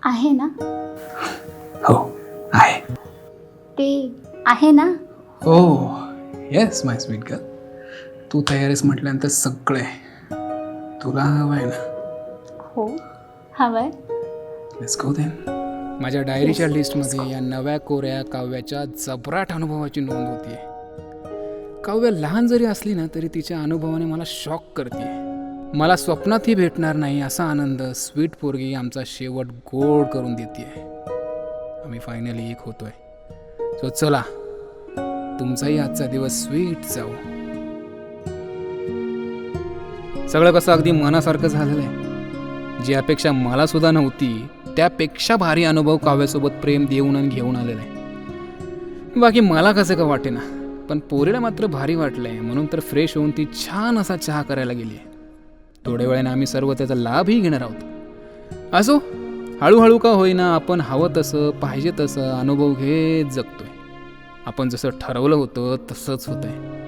आहे ना? हो आहे. ते आहे ना? हो येस माय स्वीट गर्ल, तू तयार आहेस म्हटल्यानंतर सगळं आहे. तुला हवं आहे ना? हो हवंय. Let's go then. माझ्या डायरीच्या लिस्टमध्ये या नव्या कोऱ्या काव्याच्या जबराट अनुभवाची नोंद होतीये. काव्य लहान जरी असली ना तरी तिच्या अनुभवाने मला शॉक करते. मला स्वप्नातही भेटणार नाही असा आनंद स्वीट पोरगी आमचा शेवट गोड करून देते. आम्ही फायनली एक होतोय. सो चला, तुमचाही आजचा दिवस स्वीट जाऊ. सगळं कसं अगदी मनासारखं झालेलं आहे. जी अपेक्षा मला सुद्धा नव्हती त्यापेक्षा भारी अनुभव काव्यासोबत प्रेम देऊन आणि घेऊन आलेला आहे. बाकी मला कसं का वाटेना, पण पोरीला मात्र भारी वाटलंय. म्हणून तर फ्रेश होऊन ती छान असा चहा करायला गेली आहे. थोड्या वेळाने आम्ही सर्व त्याचा लाभही घेणार आहोत. असो, हळूहळू का होईना आपण हवं तसं पाहिजे तसं अनुभव घेत जगतोय. आपण जसं ठरवलं होतं तसंच होतंय.